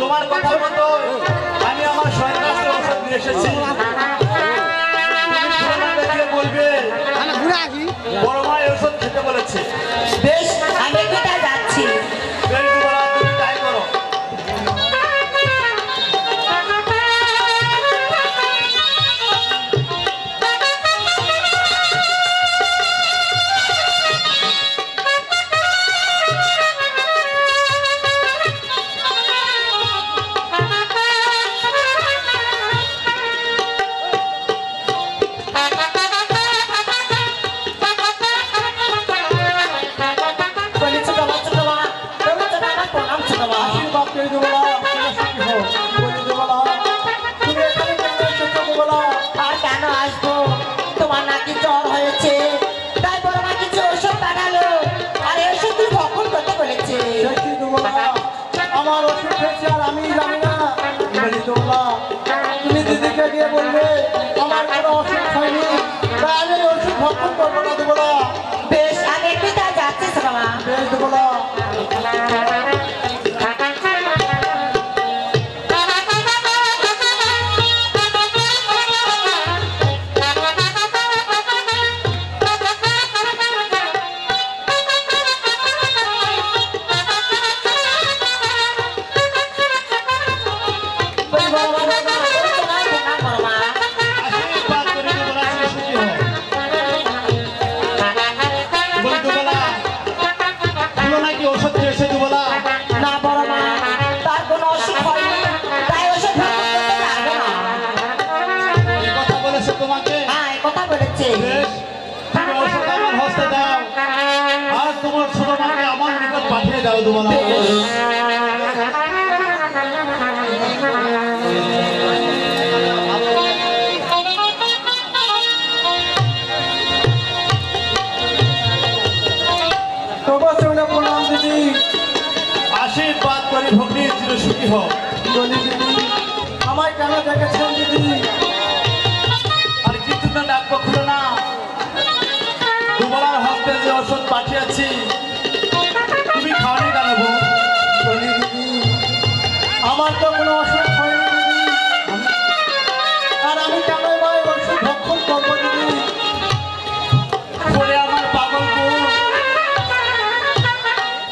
তোমার কথা মতো আমি আমার শরীর কাছে ওষুধ নিয়ে এসেছি। বলবে বড় মা ওষুধ খেতে বলেছে। বেশ, আমি যাচ্ছি। তুমি তাই করো। আমার ওষুধ খেয়েছি আর আমি জানি না। তুমি দিদিকে গিয়ে বলবে আমার কোনো ওষুধ হয়নি, তাই আমি ওষুধ ভক্ষণ করবো না। দেবো না। বেশ, আমি একটু যাচ্ছি বাবা। বেশ দেবো না। পাঠিয়ে দাও দুবলা। প্রণাম দিদি, আশীর্বাদ করি ভগ্নী চির সুখী হোক। দিদি আমায় কেন দেখেছেন দিদি? আর কিছু না ডাকবো খুলো না। দুবলার হস্তে যে ওষুধ পাঠিয়েছি তুমি খাওয়ানি কেন বউ? দিদি আমার তো কোনো ওষুধ হয়নি দিদি, আর আমি কেন ভাই ওষুধ ভক্ষণ করবো দিদি? বলে আমার পাগল বউ,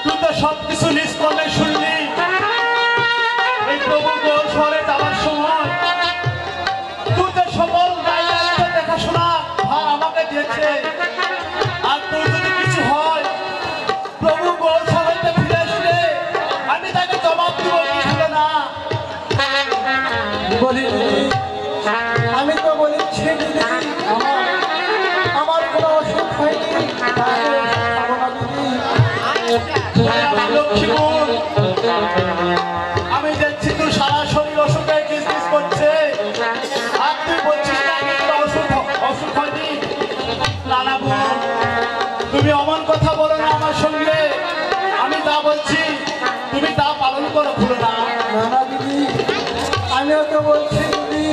তুই তো সব কিছু নিজ করলে শুনলি। এই প্রভু গোল শহরে যাওয়ার সময় তুই তো সকল দায়িত্ব দেখাশোনা ভার আমাকে দিয়েছে। আর তোর যদি কিছু হয় প্রভু গোল শহরে ফিরে আসলে আমি তাকে জবাব দিব কি হবে না। বলি আমি তো বলেছি দিদি আমার কোনো অসুখ হয়নি, লক্ষ্মীপুর আমি দেখছি তুই সারা শরীর অসুখে কিসমিস করছে, আর তুই বলছিস না অসুখ হয়নি। নানা বোন তুমি অমন কথা বলো না আমার সঙ্গে, আমি তা বলছি তুমি তা পালন করো খুলো না। নানা দিদি আমিও তো বলছি দিদি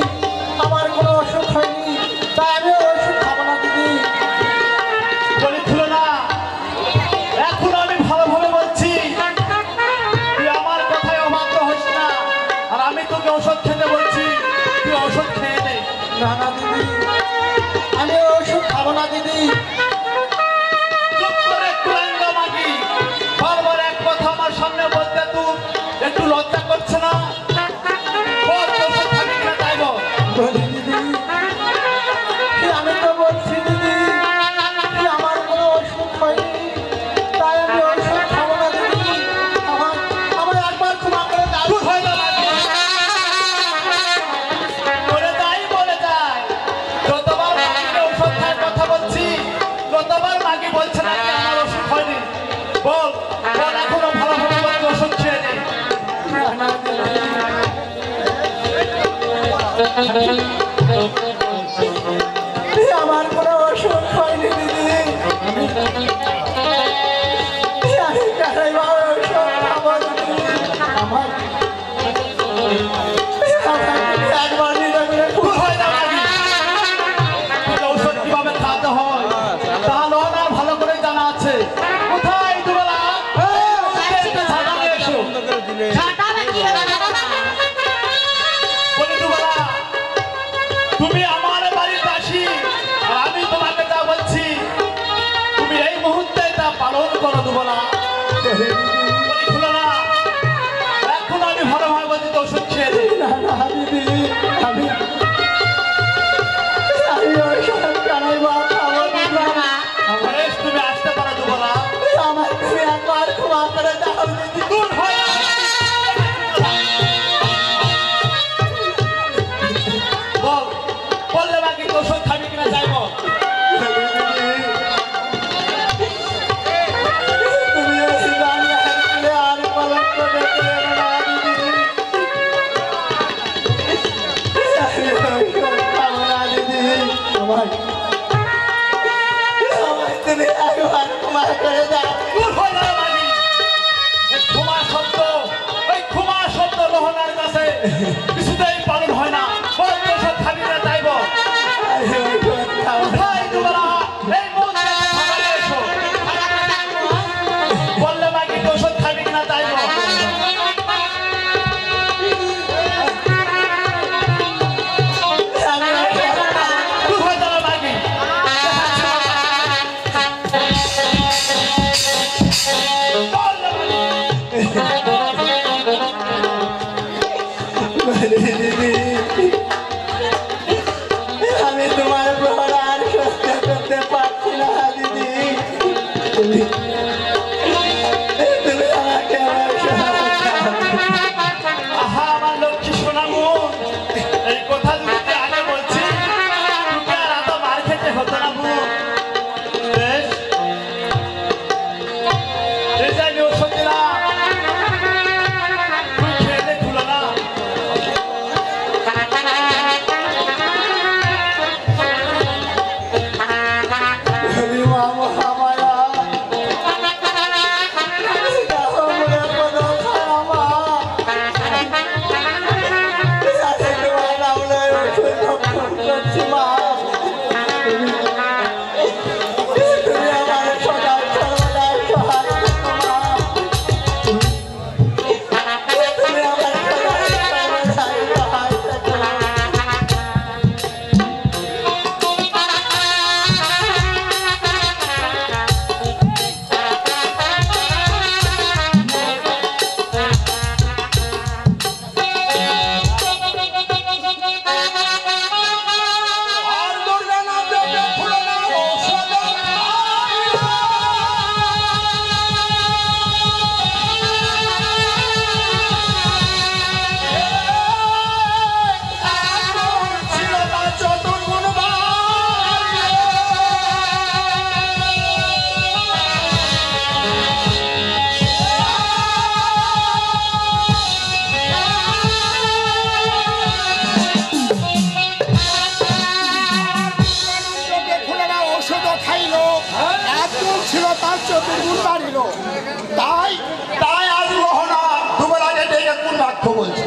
আমার কোনো অসুখ হয়নি, তাই আমিও ওষুধ খাবো না দিদি। বলি খুলো না, এখন আমি ভালোভাবে বলছি তুই আমার কথায় অবাধ্য হইস না। আর আমি তোকে ওষুধ খেতে বলছি, তুই ওষুধ খেয়ে নে। না না দিদি আমি ওষুধ খাবো না দিদি। চুপ করে একটু লাইঙ্গা মাগি, বারবার এক কথা আমার সামনে বলতে তুই একটু লজ্জা করছে না? বল ওষুধ খাবি কিনা তাই বল। দিদি আমি তো বলছি দিদি আমার কোনো ওষুধ হয়নি, তাই আমি ওষুধ খাবো না দিদি। আমার একবার ক্ষমা করে দাও। বলে যাই যতবার মাগিকে ওষুধ খাওয়ার কথা বলছি ততবার মাগি বলছে না আমার ওষুধ হয়নি। বল বল এখনো ভালোভাবে বলতে ওষুধ খেয়ে নে। আমার কোনো ওষুধ হয়নি দিদি, আমি কারাই বাবা ওষুধ খাবো দিদি। আমার একবার নিজে হয় না ওষুধ কিভাবে খাওয়াতে হয় তাহলে আমার ভালো করে জানা আছে। কোথায় দুবেলা এসো করো দুবলা। বলি খুলো না, এখন আমি ভালো ভাবে বলছি তো ওষুধ খেয়ে দে। না না দিদি, আমি ওষুধ কেনই বা খাবো দিদি। বেশ, তুমি আসতে পারো দুবলা। আমার তুমি একবার ক্ষমা করে দাও দিদি। দূর হয়ে যা। বল, বললে বাকি তো ওষুধ খাবি কিনা যাই বল। তুমি এই গানে হাসলে আর কলঙ্ক দেখতে এলো না দিদি। আমি ওষুধ খাবো না দিদি। আমায় তুমি একবার ক্ষমা করে দাও। দূর হয়ে যা বাকি। এই ক্ষমা শব্দ, ওই ক্ষমা শব্দ রহনার কাছে কিছুতেই পালন হয় না। বল তো ওষুধ খাবি কিনা যাই বল। আমি ওষুধ খাবো না। ভাই দুবলা, এই মুহূর্তে খাবারে এসো। বললে বাকি তো ওষুধ খাবি কিনা যাই বল। আমি ওষুধ খাবো না। দূর হয়ে যা বাকি। দিদি, আমি তোমার উপর আর সহ্য করতে পারছি না দিদি। তুমি তুমি আমাকে আমার আহা আমার লক্ষ্মী সোনামু, এই কথা যদি তুই আগে বলছি তোকে আর এত মার খেতে হতো না বু। বেশ, এই যে আমি ওষুধ দিলাম, তুই খেয়ে দে, খুলো না। তুমি মামা আমারা মনে কোনো খারামা আরে তোমার নামলে ওষুধ ভক্ষণ করছি মা। তুমি আমার সদা সর্বদা সহায় থেকো মা। তুমি আমার সদা সর্বদা সহায় থেকো। আর দুর্গা নাম জপে খুলো না ঔষধ ছিল তার চতুর্গুণ ঔষধ খাইল, একজন ছিল তার চতুর্গুণ বাড়িল। তাই তাই আজ রহনা দুবেলাকে ডেকে কোন বাক্য বলছে।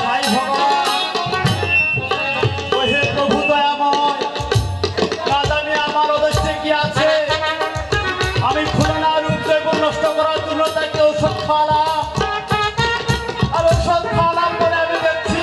হাই ভগবান, ও হে প্রভু দয়াময়, না জানি আমার ওদেশে কি আছে। আমি খুলনা রূপ জৈব নষ্ট করার জন্য তাকে ঔষধ খাওয়ালাম, আর ঔষধ খাওয়ালাম বলে আমি দেখছি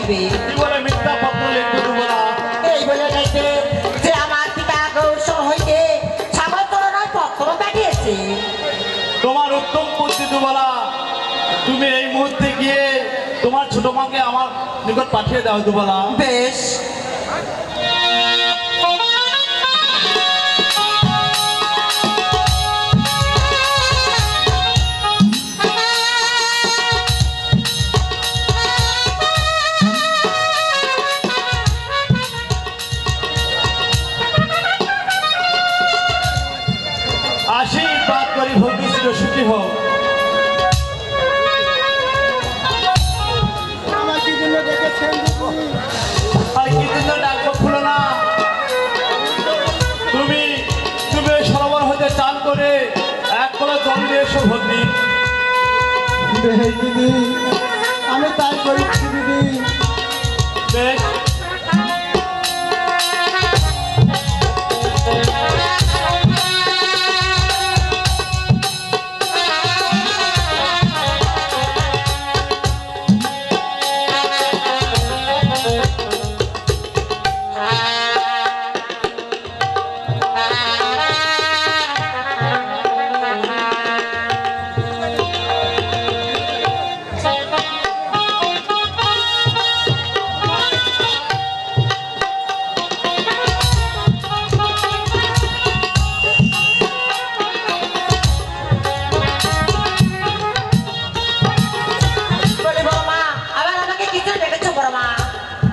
লিখবে? কি বলে মিথ্যা পত্র লিখবে দুবলা? এই বলে লিখবে যে আমার পিতা গৌরসম হইতে সামন্তরণার পত্র পাঠিয়েছে। তোমার উত্তম বুদ্ধি দুবলা, তুমি এই মুহূর্তে গিয়ে তোমার ছোট মাকে আমার নিকট পাঠিয়ে দাও দুবলা। বেশ। আশীর্বাদ করি ভগ্নী চির সুখী হোক। আমার কি জন্য ডেকেছেন দিদি? আর কি জন্য ডাকবো খুলো না? তুমি তুমি ওই সরোবর হতে চান করে এক কলা জল দিয়ে এসো ভগ্নী। বেশ দিদি, আমি তাই করছি দিদি। বেশ।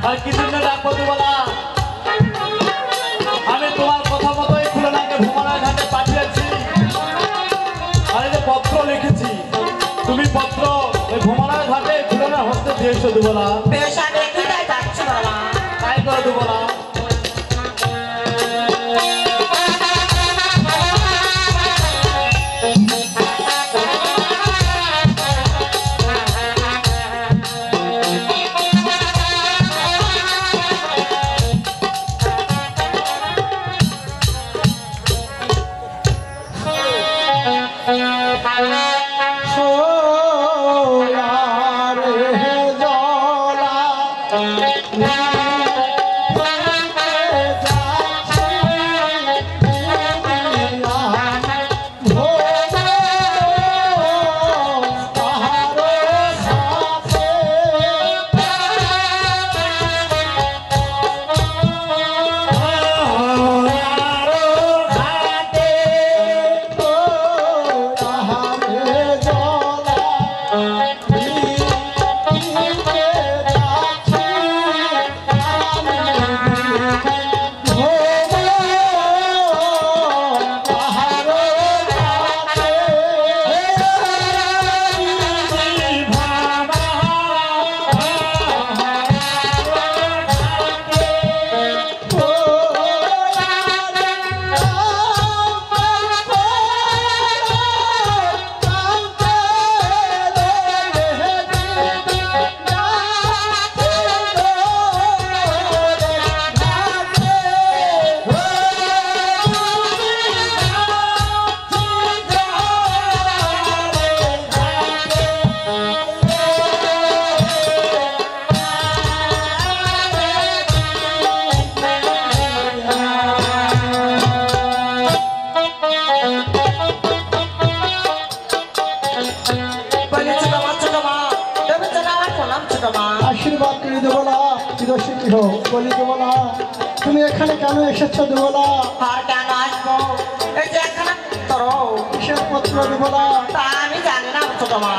আর কি জন্য ডাকবো দুবলা? আমি তোমার কথা মতোই খুলনাকে ভ্রমণের ঘাটে পাঠিয়েছি। আর এই যে পত্র লিখেছি, তুমি পত্র ওই ভ্রমণের ঘাটে খুলনার হস্তে দিয়ে এসো দুবলা। বেশ, আমি একটু তাই যাচ্ছি বাবা। তাই করো দুবলা। আশীর্বাদ করে দেবো না, চিরসুখী হোক। বলি দেবো না, তুমি এখানে কেন এসেছো দেবো না? আর কেন আসবো? এই যে একখানা পত্র। কিসের পত্র দেবো না? তা আমি জানি না ছোট মা।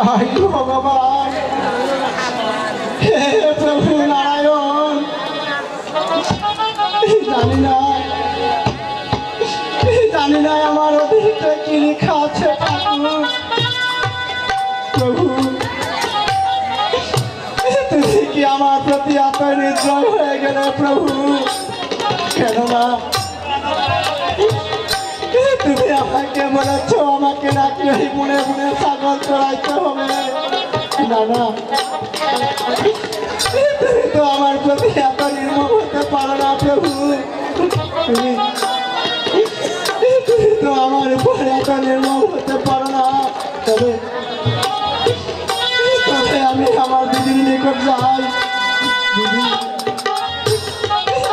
হাই ভগবান, হে প্রভু নারায়ণ, জানি না আমার অতীতে কি লেখা আছে ঠাকুর। প্রভু, তুমি কি আমার প্রতি এত নির্দয় হয়ে গেলে প্রভু? কেননা তুমি আমাকে বলেছ আমাকে নাকি ওই বুনে বুনে ছাগল চড়াইতে হবে। না না, তুমি তো আমার প্রতি এত নির্মম হতে পারো না প্রভু। তুমি নিকট যাই দিদি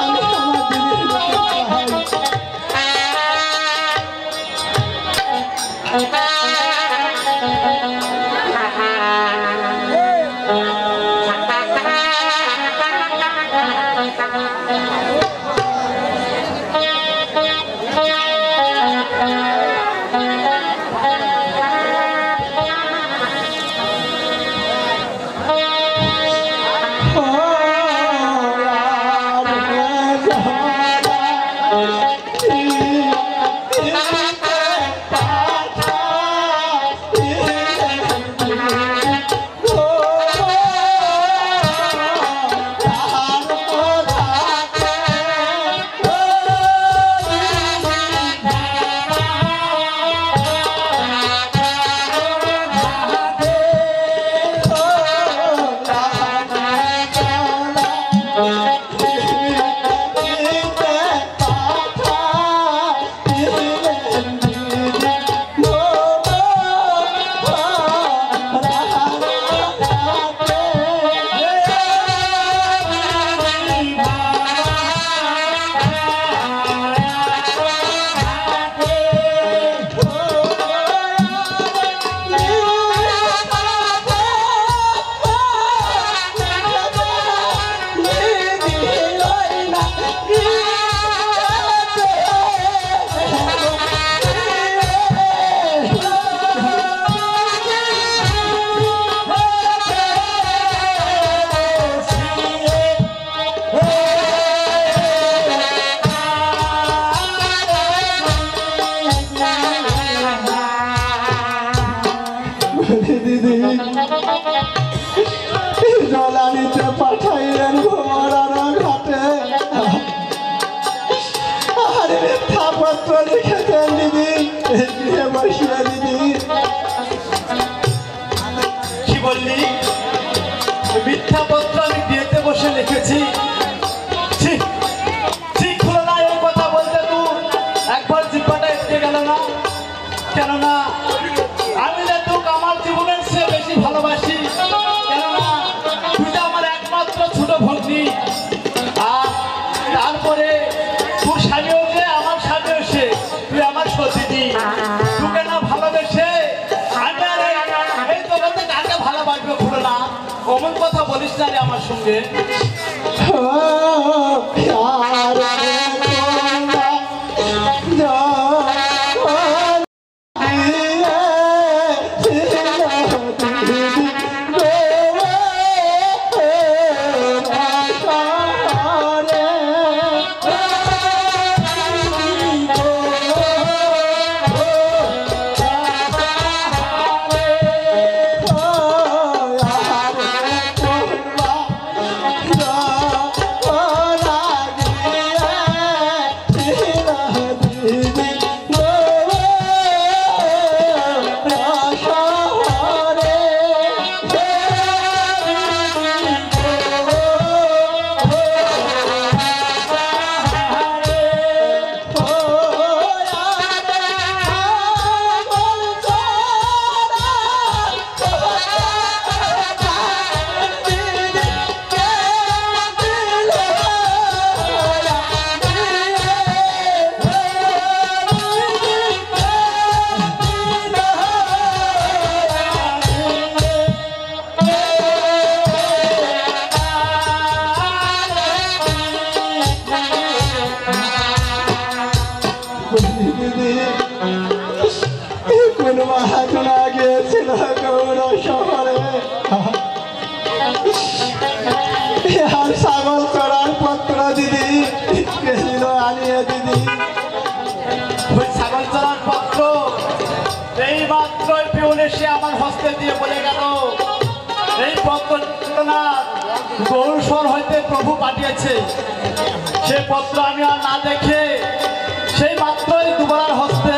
আমি আমার দিদির নিকট যাই দিদি জলানিতে পাঠাইলেন ভোমরার ঘাটে আর মিথ্যাপত্র লিখেছেন দিদি গৃহে বসিয়ে দিদি কি বললি মিথ্যাপত্র আমি বিয়েতে বসে লিখেছি ঠিক হলো না এই কথা বলতে তুই একবার জিব্বাটা এসে গেল না কেননা আমি যে তোকে আমার জীবনের চেয়ে বেশি ভালোবাসি কেননা তুই তো আমার একমাত্র ছোট ভগ্নী আর তারপরে তোর স্বামীও যে আমার স্বামীও সে তুই আমার সতীদি তোকে না ভালোবেসে আমি আর এই তোকে কাকে ভালোবাসবে খুলো না অমন কথা বলিস না রে আমার সঙ্গে কোন মহাজনা গিয়েছিল গৌর শহরে আর ছাগল চড়ার পত্র দিদি গেছিল আনিয়ে দিদি ওই ছাগল চড়ার পত্র এই মাত্রই পিউন এসে আমার হস্তে দিয়ে বলে গেল এই পত্র না গৌরসর হইতে প্রভু পাঠিয়েছে সে পত্র আমি আর না দেখে সেই মাত্রই দুবার হস্তে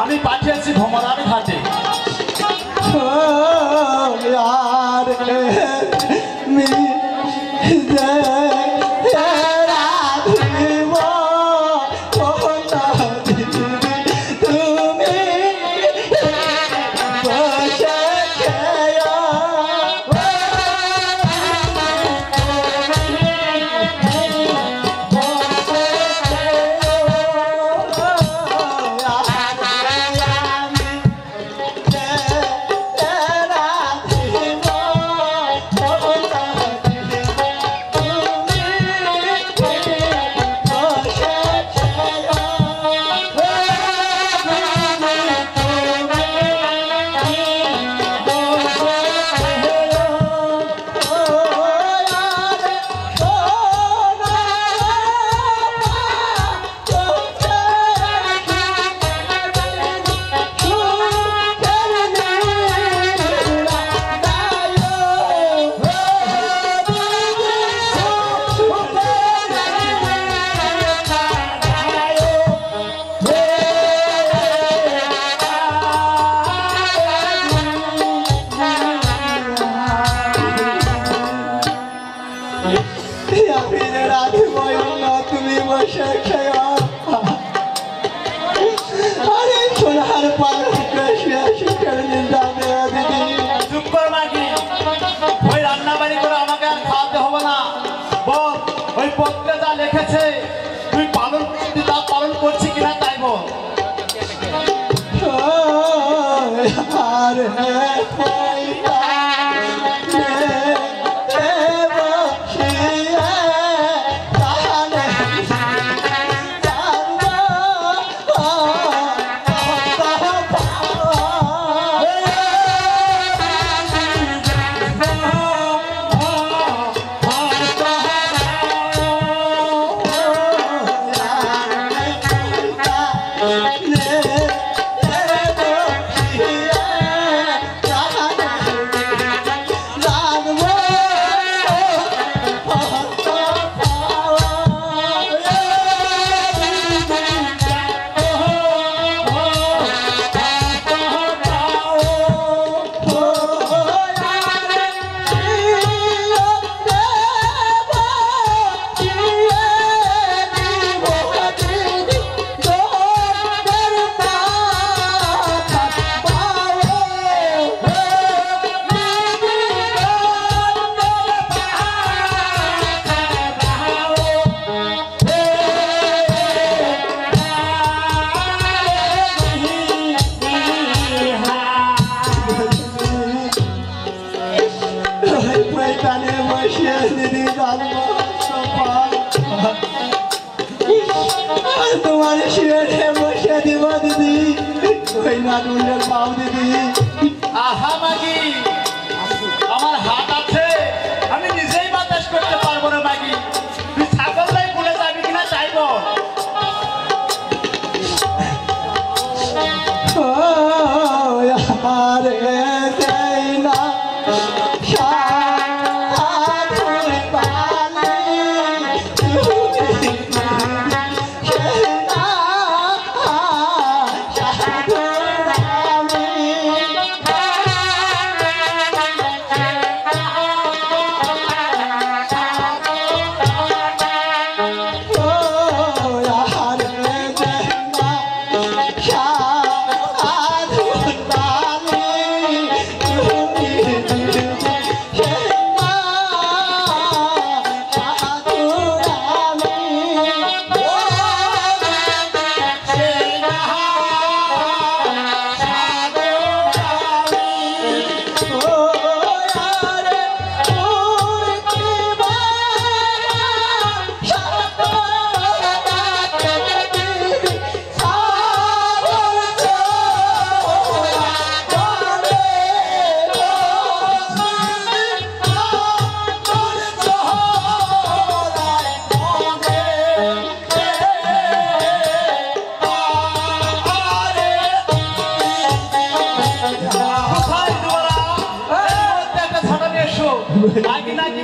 আমি পাঠিয়েছি ভ্রমণার ঘাটে আর আমি যে রাধিব না তুমি বসে খেয়া আরে সোনার পালকে শুয়ে শুয়ে যাবে দিদি। চুপ কর মাগি, ওই রান্না বাড়ি করে আমাকে আর খাওয়াতে হবে না। বল ওই পত্রে যা লিখেছে তুই পালন করবি, তা পালন করছি কিনা তাই বল। আরে তোমার শিরে বসে দিব দিদি, ওই নাটুলের পাও দিদি। আহা মাগি, আমার হাত আছে, আমি নিজেই বাতাস করতে পারবো না মাগি। তুই ছাগলটাই ভুলে যাবি কিনা তাই বল। আরে দেই না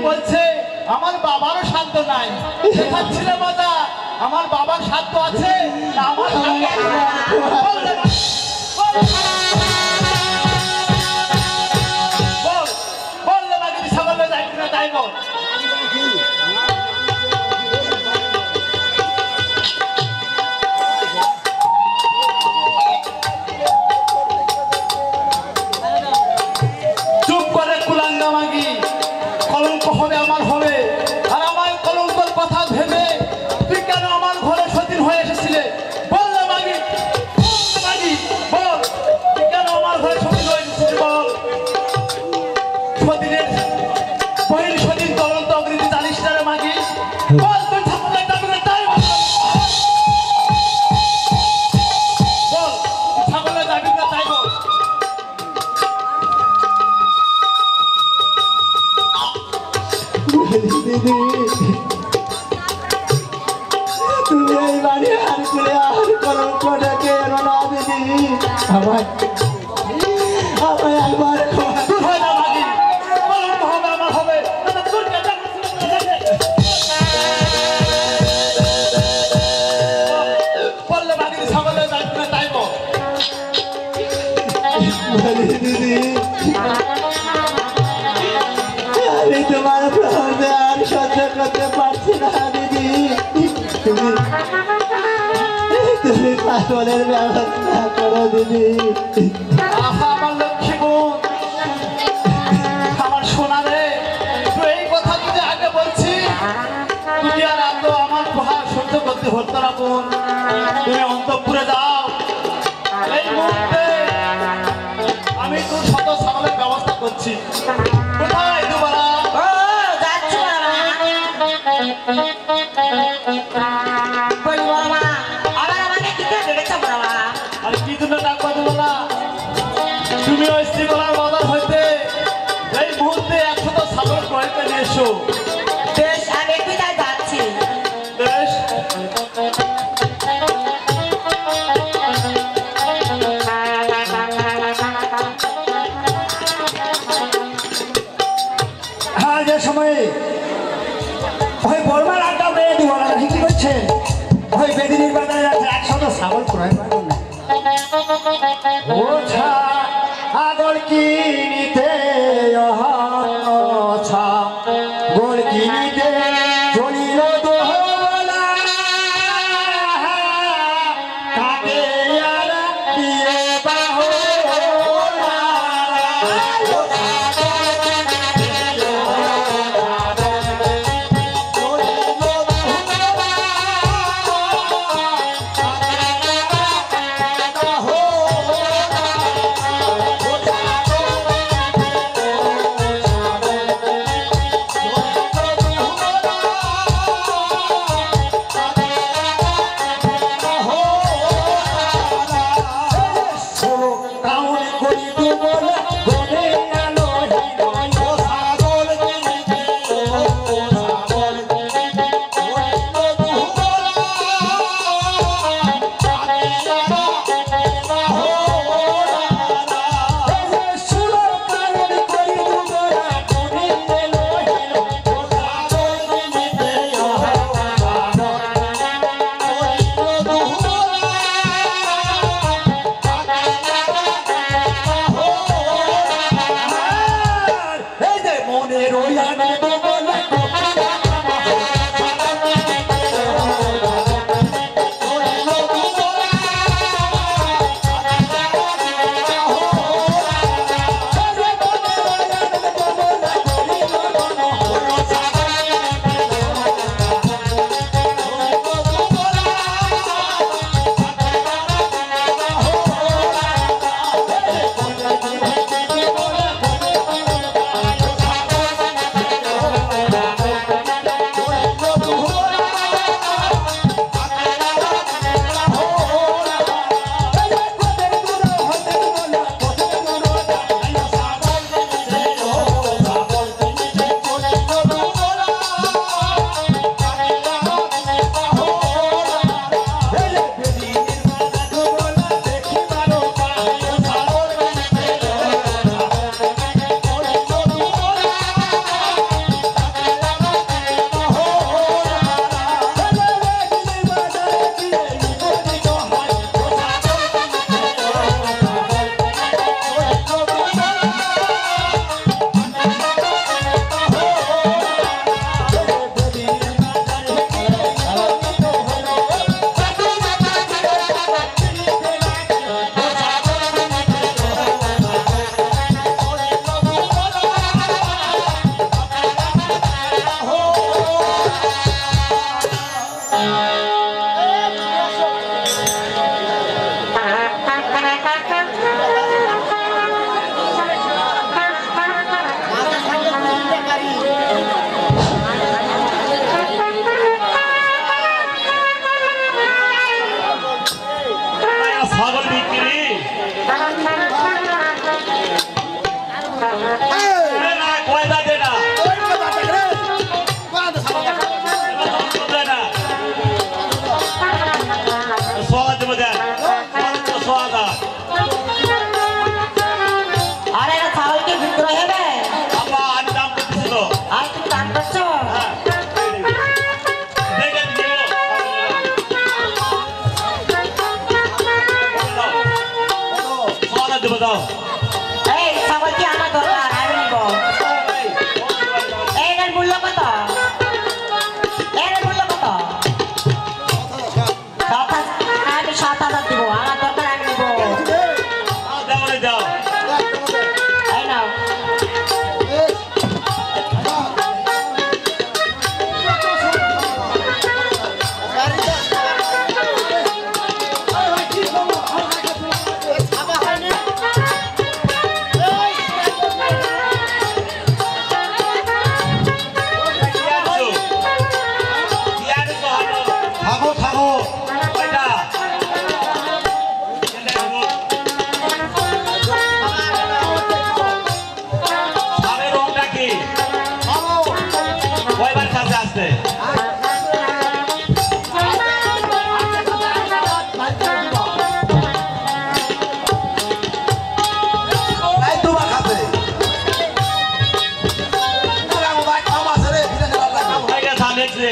বলছে আমার বাবারও সাধ্য নাই। শেখাচ্ছিল মজা, আমার বাবার সাধ্য আছে না আমার বললে না যদি ছাগলে যাই কিনা তাই বল। চুপ করে কুলাঙ্গা মাগি, কলঙ্ক হবে আমার হবে। আর আমার কলঙ্কর কথা ভেবে তুই কেন আমার ঘরে সতীন হয়ে এসেছিলে? বললে মাগি, মাগি বল, তুই কেন আমার ঘরে সতীন হয়ে এসেছিলি বল। সতীনের বহির সতীন তদন্ত অগ্রিতি জানিস না রে মাগি? বল তুই ছাগলের দাবি করে তাই বল, বল ছাগলের দাবি করে তাই বল। দিদি তুমি এই বাড়ি আর করে আর কলঙ্ক ডেকে এলো না দিদি। আমার একবার তুই হয়ে যা মাগি, কলঙ্ক হবে আমার হবে। বললে মাগি ছাগলের দাবি করে তাই বল। দিদি আমি তোমার প্রহরে আর আমি সহ্য করতে পারছি না দিদি। তুমি পাগলের ব্যবস্থা করো দিদি। আহা আমার লক্ষ্মী বোন, আমার সোনা রে, তুই এই কথা যদি আগে বলছি তুই আর এত আমার প্রহার সহ্য করতে হতো না বোন। তুমি অন্তঃপুরে যাও, এই মুহূর্তে আমি তোর শত ছাগলের ব্যবস্থা করছি। কোথায় দুবারা? ও যাচ্ছি বাবা। বলি বাবা, আবার আমাকে কি করে ডেকেছো বাবা? আর কি জন্য ডাকবা দুবারা? তুমি ওই শ্রীকলার বাজার হইতে এই মুহূর্তে 100 ছাগল ক্রয় করে নিয়ে এসো। বেশ, আমি একটু তাই যাচ্ছি। বেশ। হ্যাঁ, যে সময়ে ওই বর্মার আড্ডা মেয়ে দিওয়ালা কি করছেন? ওই বেদিনীর বাজারে আছে 100 ছাগল ক্রয় করুন না। ও ছাগল কিনিতে ছাগল কিনিতে চলিল দোলা, কাকে আর দিয়ে বাহলা।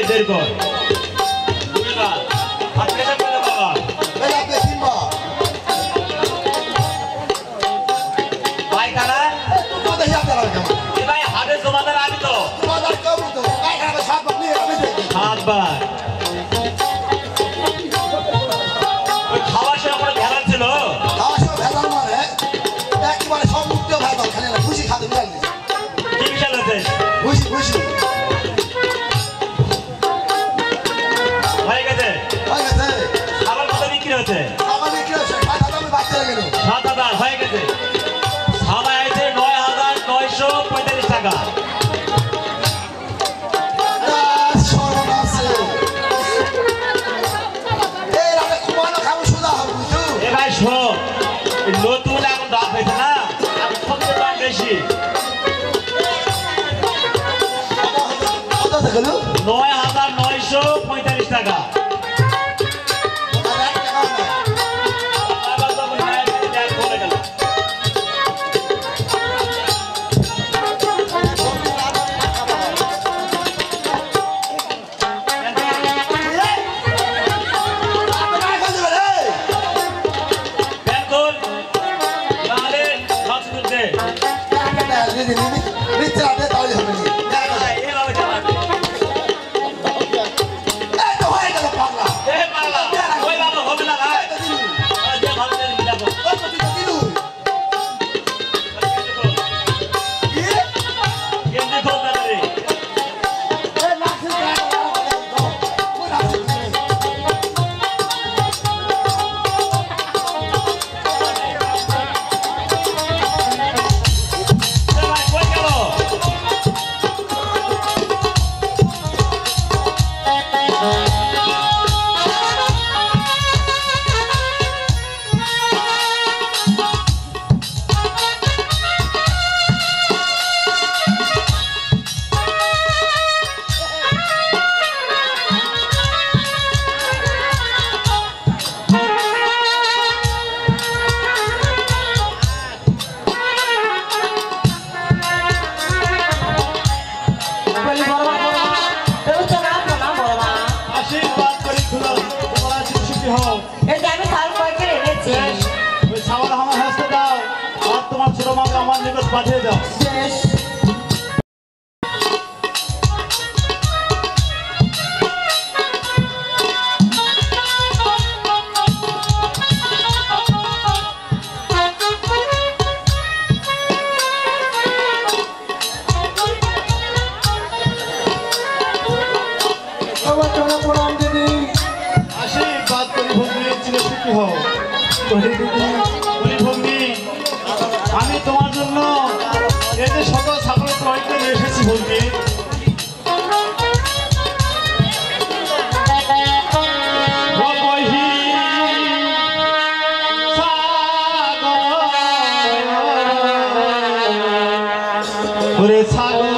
দেরি কর আপনি এটা বলে বাবা এই আপনি কিনবা ভাই কারা তো দেখি আপনারা কেমন এ ভাই হাটে জমাদার আমি তো বাজার কেমন তো এখানে সব আপনি আমি দেখি সাতবার ওই খাওয়ার সময় কোনো ভেড়া ছিল আমার সব ভেজাল মানে একেবারে সব মুক্ত ভেজাল খালি না খুশি খাতে মিলাল দিছে কি বিশাল আছে খুশি খুশি হয়ে গেছে হয়ে গেছে খাবার কত বিক্রি হচ্ছে আমার বিক্রি হচ্ছে 5,000 আমি বাচ্চা গেল 7,000 হয়ে গেছে সাদা আছে 9,945 টাকা সর্বনাশে এই রাতে কুমানো খাবো সুদা হবে বুঝছো এ ভাই শোন এই নতুন এখন দাম হয়েছে না এখন সবচেয়ে দাম বেশি কত দেখলো 9,945 টাকা আবার তখন ন্যায় ন্যায় কমে গেল বেতন তাহলে মাছ তুলতে এভাবে চালাবে এ পাগলা ওই বাবা হবে না ভাই যে ভালো করে মিলাবো কেমনি খোঁজ না রে এ ভাই কই গেল বলি বড় মা তুমি তো না প্রণাম বড় মা আশীর্বাদ করি খুলো তোমার আশীর্বাদ সুখী হও এই যে আমি সাল কয়েকে এনেছি ওই সাওয়ার আমার হাসতে দাও আর তোমার ছোট মাকে আমার নিকট পাঠিয়ে দাও বেশ আমার চলে প্রণাম দিদি আশীর্বাদ করি ভগ্নী চিরে সুখী হও বলি ভগ্নী আমি তোমার জন্য এই যে সকল ছাগল ক্রয় করে নিয়ে এসেছি ভগ্নী ওরে ছাগল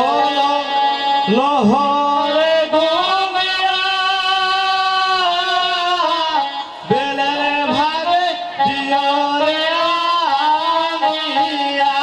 লহরে ঘুমিয়া বেলের ভাগে দিয়রে আনিয়া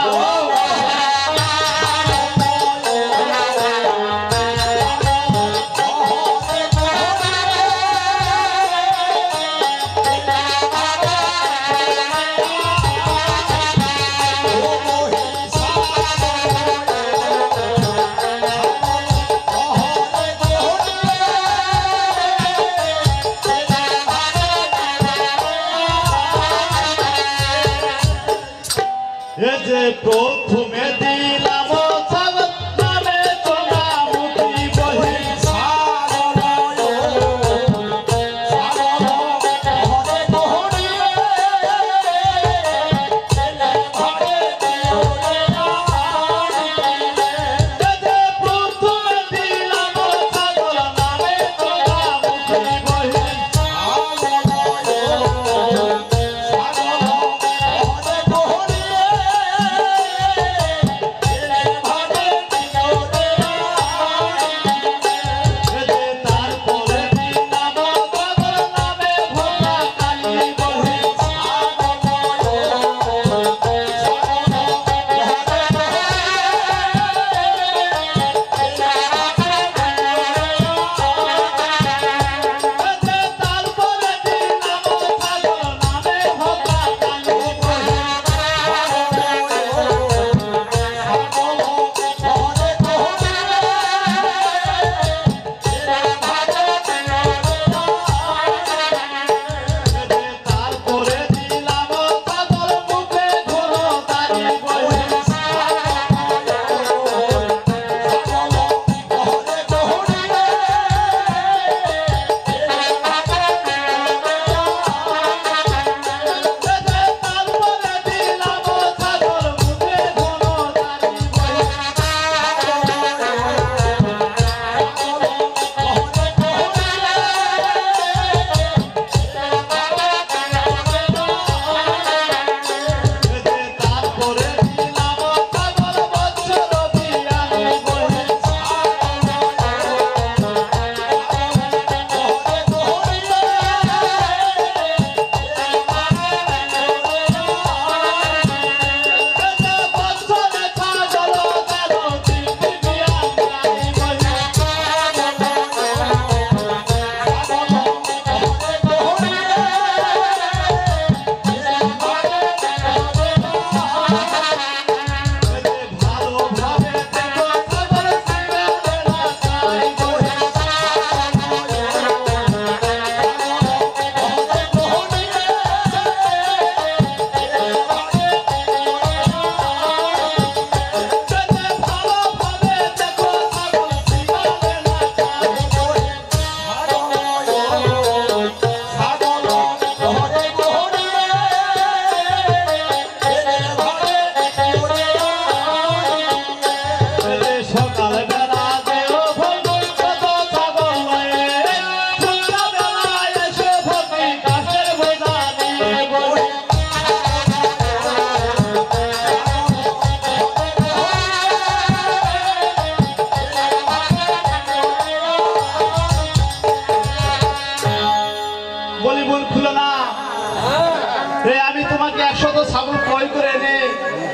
থেকে 100 ছাগল ক্রয় করে এনে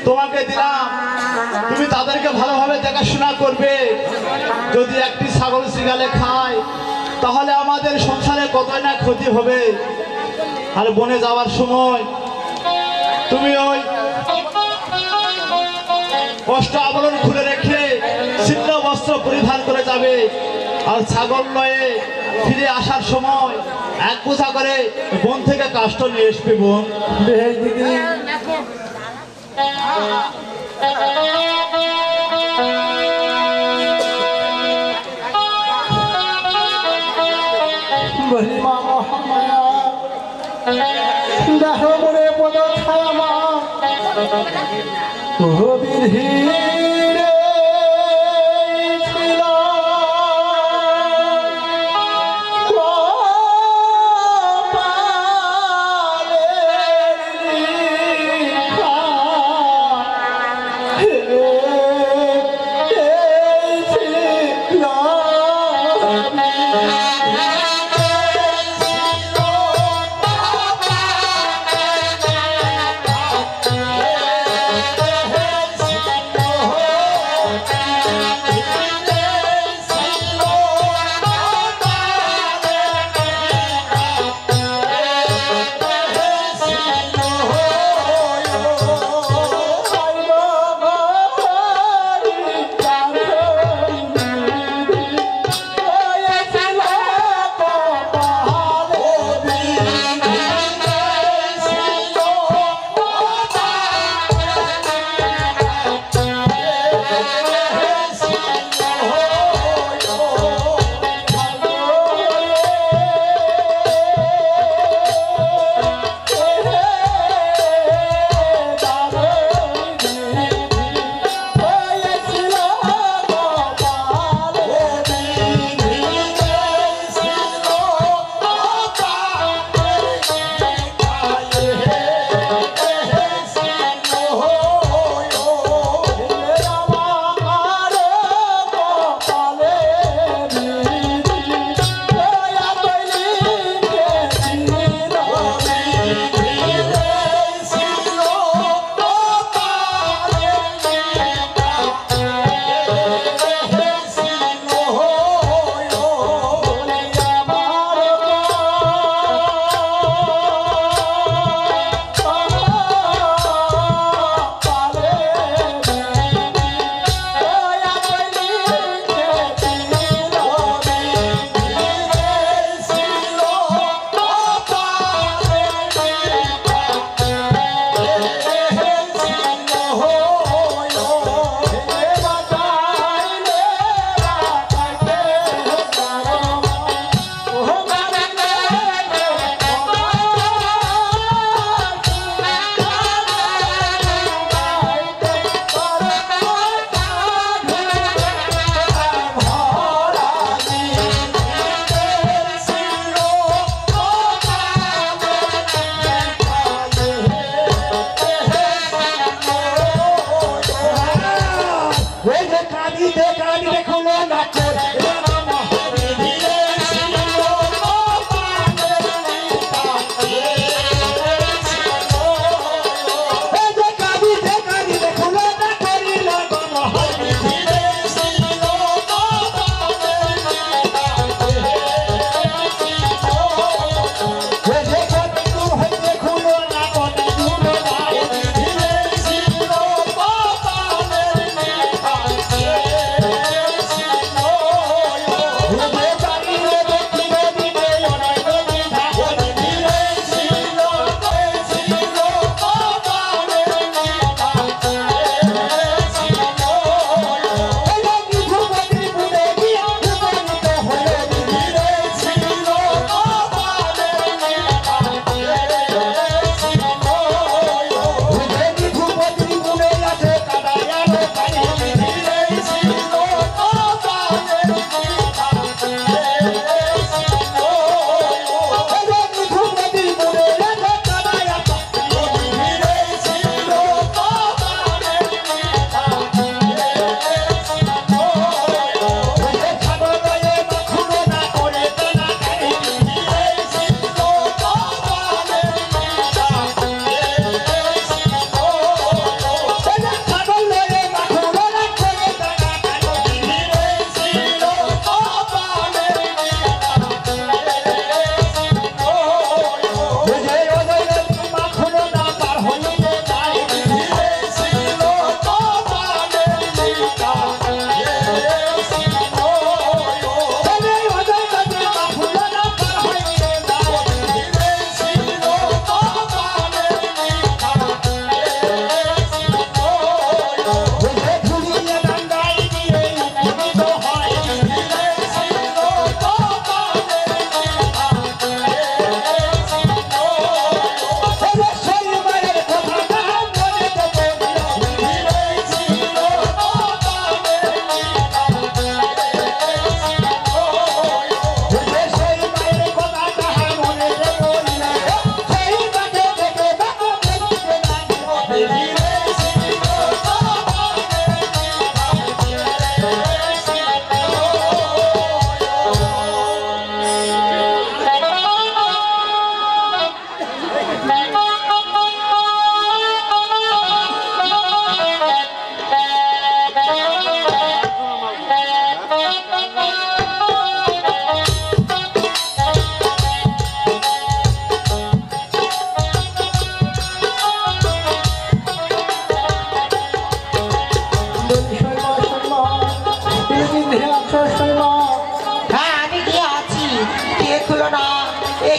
তোমাকে দিলাম, তুমি তাদেরকে ভালোভাবে দেখাশোনা করবে। যদি একটি ছাগল শিগালে খায় তাহলে আমাদের সংসারে কতই না ক্ষতি হবে। আর বনে যাওয়ার সময় তুমি ওই বস্ত্র আবরণ খুলে রেখে ছিন্ন বস্ত্র পরিধান করে যাবে। আর ছাগল লয়ে ফিরে আসার সময় এক বোঝা করে বন থেকে কাষ্ঠ নিয়ে আসবে। বোন, বেশ দিদি। বলি মা মহামায়া দেখো মনে পদ ছায়া মা কবির হিরে ছিল কপালের লিখা। হে এই ছিল Oh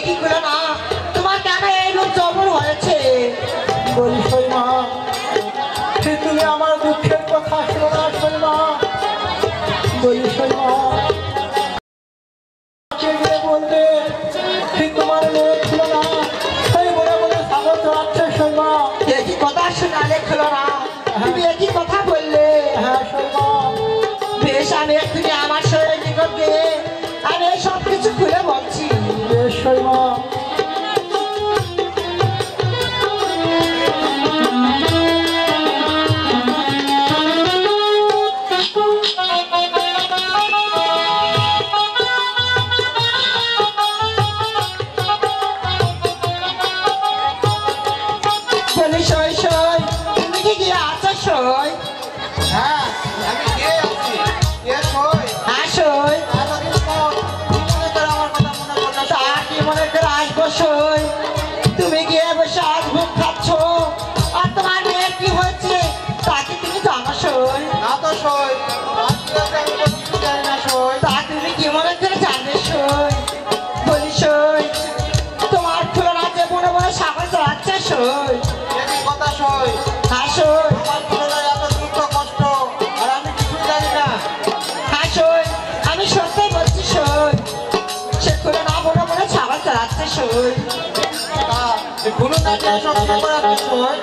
কি করে না তোমার কেন এই রূপ জবর হয়েছে? বলি সইমা, সে তুমি আমার দুঃখের কথা শোনো না সইমা। বলি সইমা, বলবে সে তোমার মেয়ে ছিল না, সেই বলে বলে ছাগল চড়াচ্ছে সইমা। একই কথা শোনালে খেলো না, তুমি একই কথা বললে। হ্যাঁ সইমা, বেশ আমি এক্ষুনি আমার শরীরের নিকট গিয়ে আমি এই সব কিছু খুলে বলছি। বেশ সইমা। বলি সই সই, তুমি কি গিয়ে আছো সই? হ্যাঁ আমি কে আছি? কে সই? হ্যাঁ সই। এতদিন পর কি মনে করে আমার কথা মনে পড়লো? তা কি মনে করে আসবো সই? তুমি গিয়ে বসে আজ ভোগ খাচ্ছ, আর তোমার মেয়ের কি হয়েছে তাকে তুমি জানো সই? না তো সই, আজ কি আছে আমি তো কিছু জানি না সই। তা তুমি কি মনে করে জানবে সই? বলি সই, তোমার তুলনা যে মনে মনে সাগর চড়াচ্ছে সই। এই কথা সই, হ্যাঁ সই। আমার তুলনায় এত দুঃখ কষ্ট আর আমি কিছুই জানি না। হ্যাঁ সই, আমি সত্যি বলছি সই, সে তুলনা মনে মনে সাগর চড়াচ্ছে সই। তা এই ভুলু নাকি সব মনে করে আছে সই?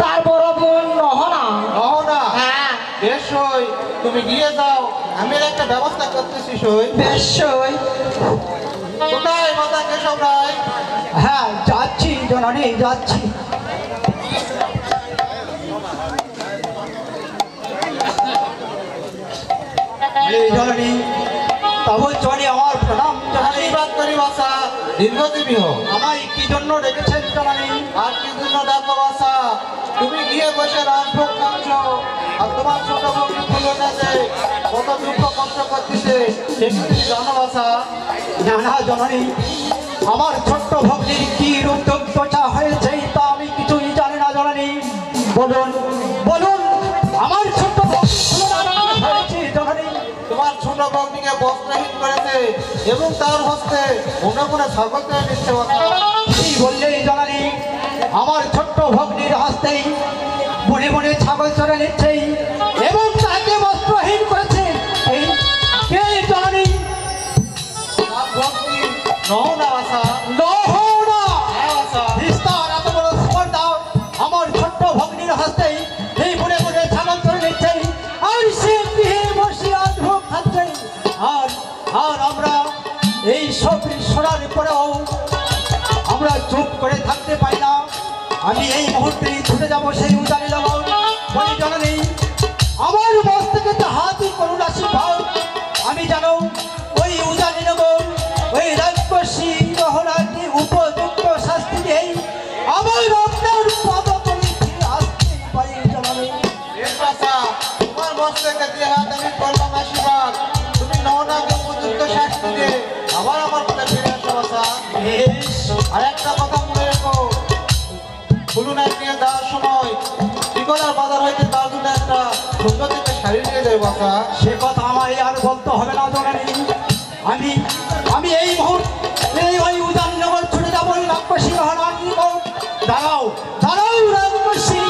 তার বড় বোন নহনা। হও না, হ্যাঁ বেশ সই, তুমি গিয়ে যাও, আমি এর একটা ব্যবস্থা করতেছি সই। বেশ সই। কোথায় মাতা কেশব রায়? হ্যাঁ যাচ্ছি জননী, যাচ্ছি। এই জননী, তবে চলে আমার প্রণাম জননী। আশীর্বাদ করি বাসা, দীর্ঘজীবী হোক। আমায় কি জন্য রেখেছেন জননী? আর কি জন্য ডাকো বাসা? তুমি গিয়ে বসে রাজভোগ খাচ্ছ, আর তোমার ছোট ভগ্নি ফুলো নেছে কত দুঃখ কষ্ট করতেছে, সে কি তুমি জানো বাসা? না না জননী, আমার ছোট্ট ভগ্নির কি রূপ দগ্ধতা হয়েছে তা আমি কিছুই জানি না জননী। বলুন বলুন, আমার ছোট্ট ভগ্নি হয়েছে জননী। তোমার ছোট ভগ্নিকে বস্ত্রহীন করেছে এবং তার হস্তে মনে মনে ছাগল তুলে নিচ্ছে বাসা। কি বললেই জননী, আমার ছোট্ট ভগ্নির হাসতেই মনে মনে ছাগল চড়ে নিচ্ছেই এবং তাকে বস্ত্রহীন করেছে। এই কে জননী? তার ভগ্নি নও না বাসা। নহনা হ্যাঁ বাসা। বিস্তার এত বড় স্পর্ধা আমার ছোট্ট ভগ্নির হাসতেই এই মনে মনে ছাগল চড়ে নিচ্ছেই, আর সে গৃহে বসে আধভোগ খাচ্ছে। আর আর আমরা এই সব শোনার পরেও আমরা চুপ করে থাকতে পারি না। আমি এই মুহূর্তেই ছুটে যাবো সেই উজানি লবণ। বলি জননী, আমার মস্তকে হাতি করুন আশীর্বাদ। আমি জানো ওই উজানি লবণ, ওই রাক্ষসী রহনাকে উপযুক্ত শাস্তি দেই, আমার আপনার পদতলে ফিরে আসতে পারি জননী। বেশ বাসা, তোমার মস্তকে দিয়ে হাত আমি করলাম আশীর্বাদ। তুমি নওনাকে উপযুক্ত শাস্তি দিয়ে আবার আমার কাছে ফিরে আসো বাসা। বেশ, আর একটা কথা মনে রেখো, ফুলুনার নিয়ে যাওয়ার সময় টিকলার বাজার হইতে তার জন্য একটা সুন্দর দিকে শাড়ি নিয়ে যাই বাসা। সে কথা আমায় আর বলতে হবে না জননী। আমি আমি এই মুহূর্তে ওই উজানি লবণ ছুটে যাবো ওই রাক্ষসী রহনার নিকট। দাঁড়াও দাঁড়াও রাক্ষসী।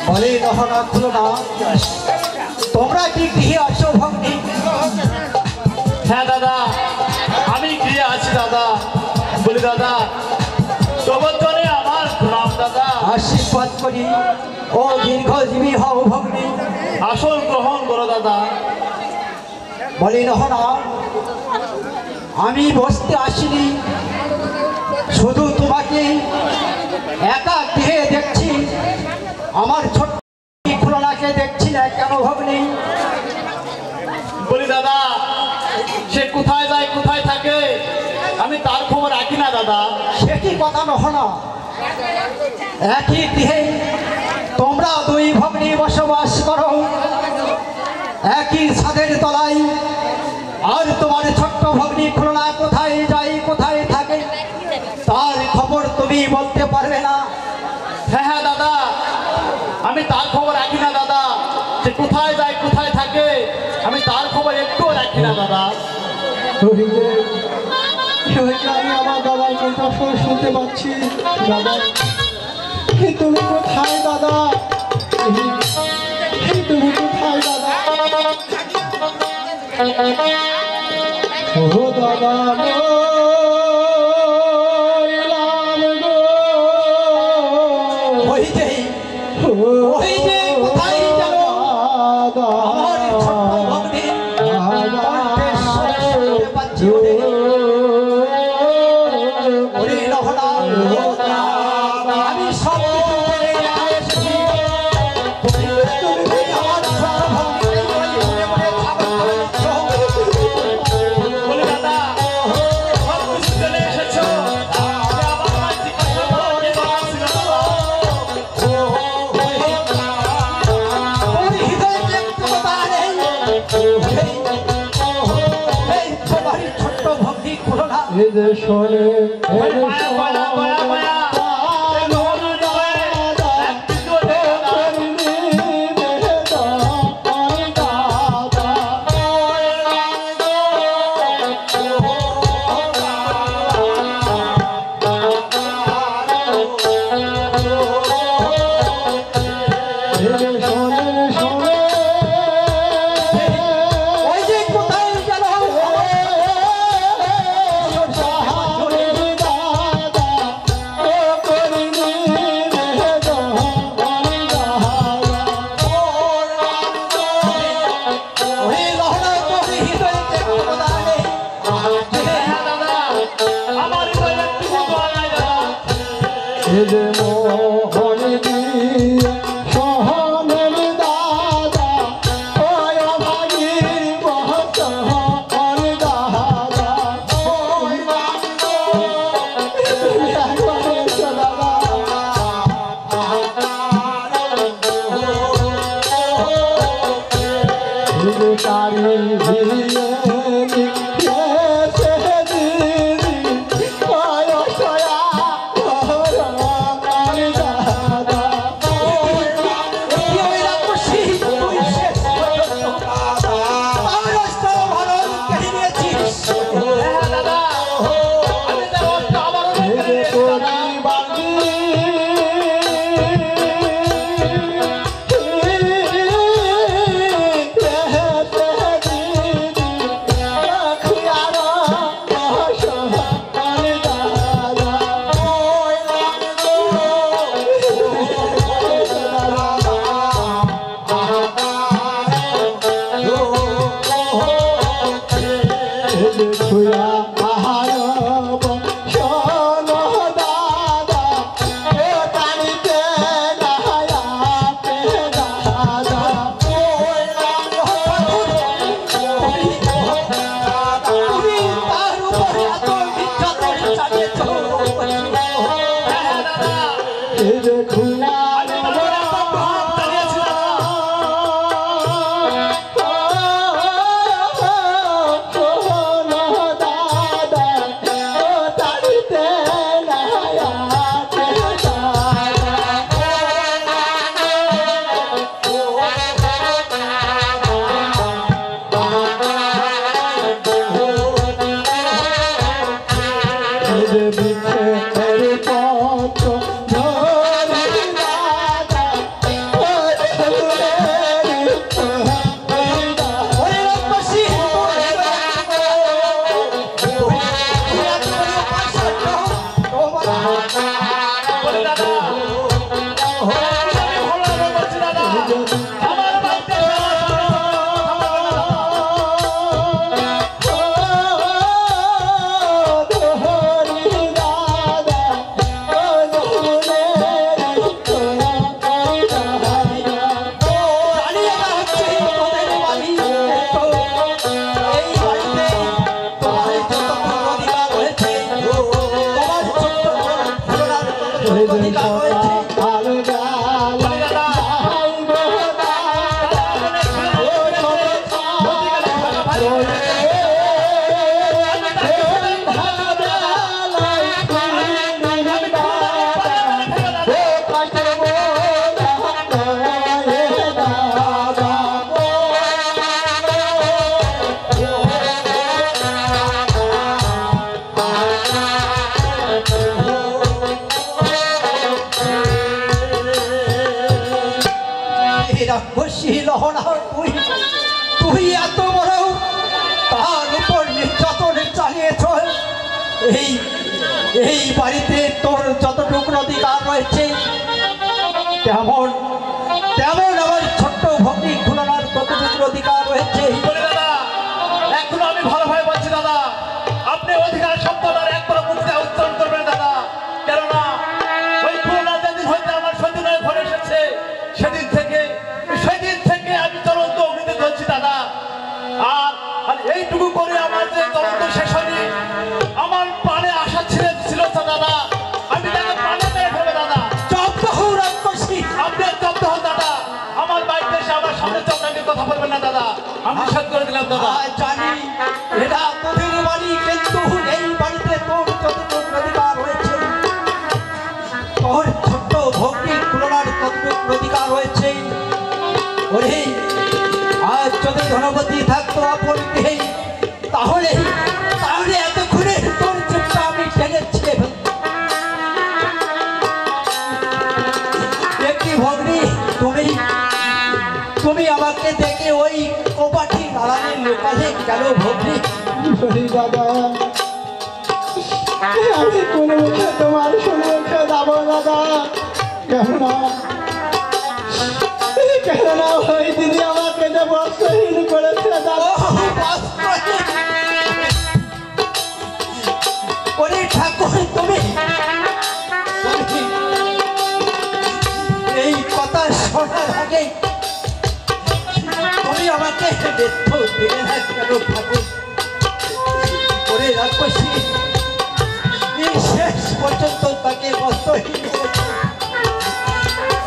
বলে নহনা খুলো না, তোমরা কি গৃহে আছো ভগ্নি? হ্যাঁ দাদা, আমি গিয়ে আছি দাদা। বলি দাদা, তোমার জন্য আমার প্রণাম দাদা। আশীর্বাদ করি ও দীর্ঘজীবী হও ভগ্নি। আসল গ্রহণ করো দাদা। বলি নহনা, আমি বসতে আসিনি, শুধু তোমাকে একা গৃহে দেখছি, আমার ছোট্ট খুলনাকে দেখছি। পাচ্ছি না কেন ভগ্নী? বলি দাদা, সে কোথায় যায় কোথায় থাকে আমি তার খবর রাখি না দাদা। সে কি কথা নহ না? একই গৃহে তোমরা দুই ভগ্নী বসবাস করো, একই ছাদের তলায়, আর তোমার ছোট্ট ভগ্নী খুলনা কোথায় যায় কোথায় থাকে তার খবর তুমি বলতে পারবে না? হ্যাঁ হ্যাঁ দাদা, আমি তার খবর রাখি না দাদা। সে কোথায় যায় কোথায় থাকে আমি তার খবর একটুও রাখি না দাদা। আমি আমার বাবার কণ্ঠস্বর শুনতে পাচ্ছি। দাদা, তুমি কোথায় দাদা? তুমি কোথায় দাদা? ও দাদা ওই যে কোথায় জানো আমার ছোট্ট ভগ্নী কণ্ঠস্বর শুনতে পাচ্ছি। ওরে রহনা, আমি সব বলে আসছি। তুমি আমার ছোট্ট ভগ্নীকে মনে মনে ছাগল করে দিচ্ছ। বলি দাদা, সব কিছু চলে এসেছো। আমি আমার মায়ের জিজ্ঞাসা করার কি দরকার ছিল দাদা? ওর হৃদয়ে যে একটু কথা নেই। এই তোমার ছোট্ট ভগ্নী খুলনা মায়া মায়া মায়া মায়া ওই যে কোথায় গেল ওই রহনা তোর হৃদয়ে যে একটু কথা নেই। হ্যাঁ দাদা, আমার হৃদয়ে একটুকু দোয়া নাই দাদা। হ্যাঁ দাদা, আমি তার অর্থ আবারও কেড়ে নিয়েছি দাদা। Oh রাক্ষসী লহরা তুই তুই এত বড় তার উপর নির্যাতন চালিয়েছ। এই এই বাড়িতে তোর যতটুকু অধিকার রয়েছে তেমন তেমন আমার ছোট্ট ভগ্নী খুলনার ততটুকু অধিকার রয়েছে। বলি দাদা, এখনো আমি ভালোভাবে বলছি দাদা, আপনি অধিকার শব্দটার একবার মুখে উচ্চারণ করবেন দাদা। কেননা ওই খুলনা যেদিন হইতে আমার সতীনের ঘরে এসেছে সেদিন থেকে আমি চলন্ত অগ্নিতে ধরছি দাদা। আর এইটুকু করে আমার যে চলন্ত শেষ হয়নি, আমার প্রাণে আশা ছিল দাদা, আমি তাকে প্রাণে মেরে ফেলবো দাদা। জব্দ হও রাক্ষসী। আপনি আর জব্দ হন দাদা, আমার বাড়িতে এসে আমার সামনে চক্রাকে কথা বলবেন না দাদা, আমি নিষেধ করে দিলাম দাদা। জানি এটা তোদের বাড়ি, কিন্তু এই বাড়িতে তোর যতটুকু অধিকার রয়েছে তোর ছোট্ট ভগ্নী তুলনার ততটুকু অধিকার রয়েছে। ওরে আজ যদি ধনপতি থাকতো আপন গৃহে, তাহলে তাহলে এতক্ষণে তোর চুপটা আমি টেনে ছিঁড়ে ফেলতাম। একটি ভগ্নী তুমি তুমি আমাকে দেখে ওই কোপাটি নারায়ণের লোকালে গেল ভগ্নী। বলি দাদা, আমি কোন মুখে তোমার সম্মুখে যাবো দাদা? কেননা ওই দিদি আমাকে যে বস্ত্রহীন করেছে দাদা। ওরে ঠাকুর, তুমি এই কথা শোনার আগে তুমি আমাকে ব্যর্থ দিলে না কেন ঠাকুর? ওরে রাক্ষসী, এই শেষ পর্যন্ত তাকে বস্ত্রহীন করেছে।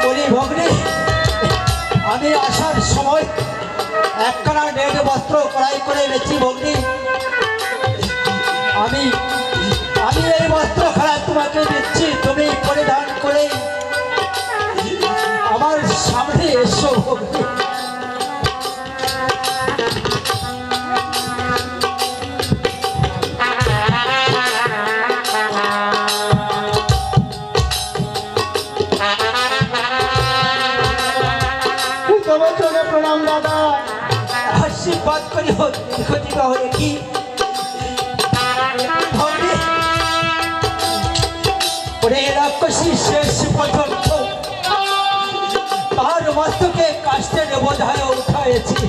ওরে ভগ্নী, আমি আসার সময় একখানা নেট বস্ত্র ক্রয় করে এনেছি ভগ্নী। আমি আমি এই বস্ত্র খারাপ তোমাকে দিচ্ছি, তুমি পরিধান করে আমার সামনে এসো ভগ্নী। তোমার চলে প্রণাম দাদা। আশীর্বাদ করি দীর্ঘজীবী হয়ে কি ভগ্নী, ওরে রাক্ষসী শেষ পর্যন্ত তার মস্তকে কাষ্টের বোঝায় উঠাইছি।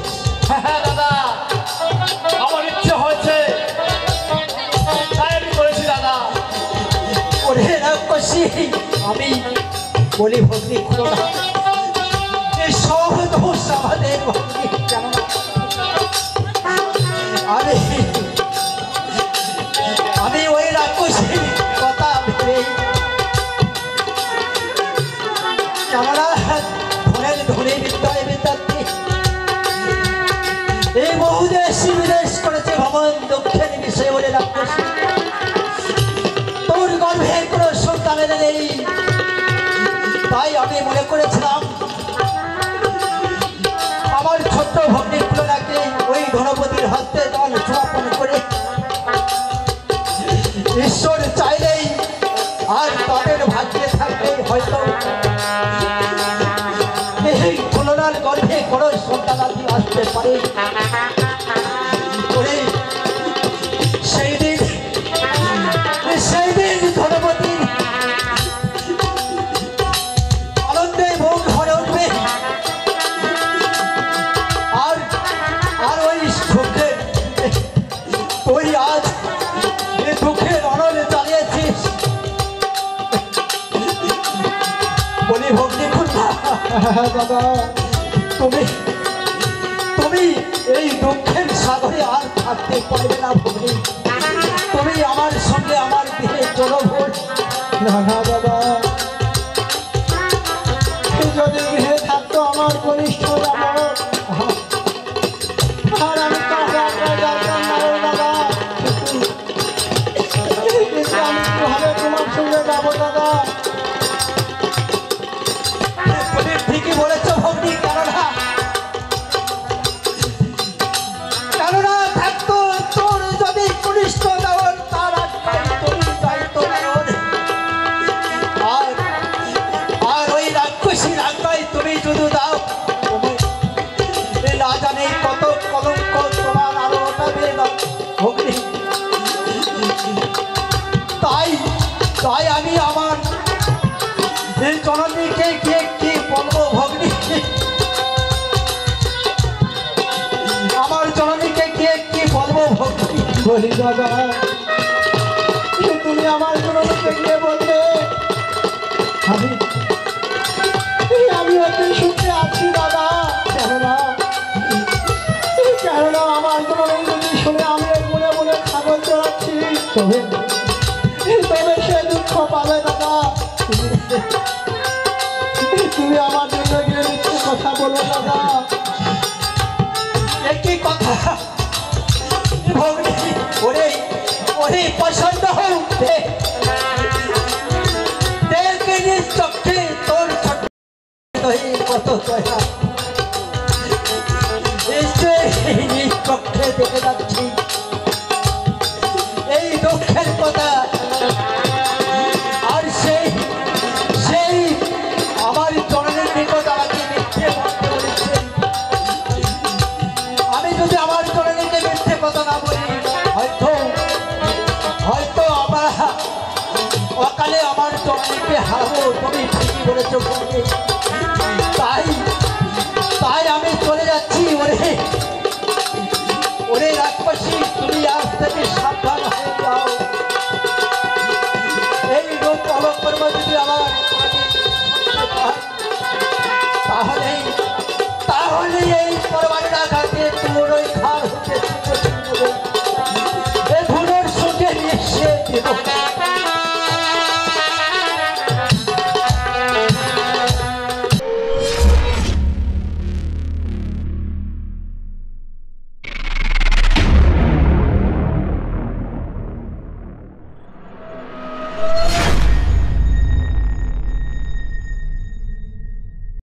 হ্যাঁ দাদা, আমার ইচ্ছে হয়েছে তাই আমি করেছি দাদা। ওরে রাক্ষসী, আমি বলি ভগ্নী খুলো না, এই সব দোষ আমাদের ভগ্নী। কেন আমি ওই রাক্ষসীর কথা ভেবে কেননা ধনের ধনী বিদ্যায় বিদ্যার্থী এই বহুদেশ বিদেশ করেছে ভগবান দক্ষিণ বিষয়ে। বলে রাক্ষসী, তোর গর্ভে কোনো সন্তানের নেই, তাই আমি মনে করেছিলাম আমার ছোট্ট ভগ্নী তুলনাকে ওই ধনপতির হস্তে জল সমর্পণ করে ঈশ্বর চাইলেই আর তাদের ভাগ্যে থাকলে হয়তো এই তুলনার গর্ভে কোনো সন্তানাদি আসতে পারে। সেই দিন ধনপতির আনন্দে মুখ ভরে উঠবে। আর ওই সুখে তুই আজ দুঃখের অনলে চালিয়েছিস। বলি ভগ্নী খুলনা দাদা, তুমি তুমি এই দুঃখের সাগরে আর থাকতে পারবে না ভগ্নী। তুমি আমার সঙ্গে আমার বিয়ে জনভোট। না না দাদা, যদি গৃহে থাকতো আমার কনিষ্ঠ যাবো, আর আমি জানতাম না দাদা। কিন্তু আমি কিভাবে তোমার সঙ্গে যাবো দাদা? তুমি ঠিকই বলেছ ভগ্নী। কেননা থাকতো তোর যদি কনিষ্ঠ দেওয়ার তার আত্মায় তুমি দায়িত্ব নেওয়ার। আর ওই রাক্ষসীর আত্মায় তুমি যদি দাও, তুমি বলি দাদা, তুমি আমার জননীকে গিয়ে বলবে আমি আমি অতি সুখে আছি দাদা। কেননা আমার জননী যদি শুনে আমি মনে মনে ছাগল চড়াচ্ছি, তবে সে দুঃখ পাবে দাদা। তুমি আমার জন্য গিয়ে মিথ্যে কথা বলো দাদা। একই কথা ভগ্নী, ওরে ওরে পছন্দ হতে দেখে নিজ চোখে তোর ছোট কত দয়া, নিজ চোখে দেখে যাচ্ছি এই দুঃখের কথা। আর সেই সেই আমার জননীর নিকট আমাকে মিথ্যে বলতে বলেছে। আমি যদি আমার জননীকে মিথ্যে কথা না বলি, হয়তো হয়তো আমার অকালে আমার জননীকে হারাবো। তুমি ঠিকই বলেছো বলবে। তাই তাই আমি চলে যাচ্ছি। ওরে ওরে রাজবাসী, তুমি আজ থেকে সাবধান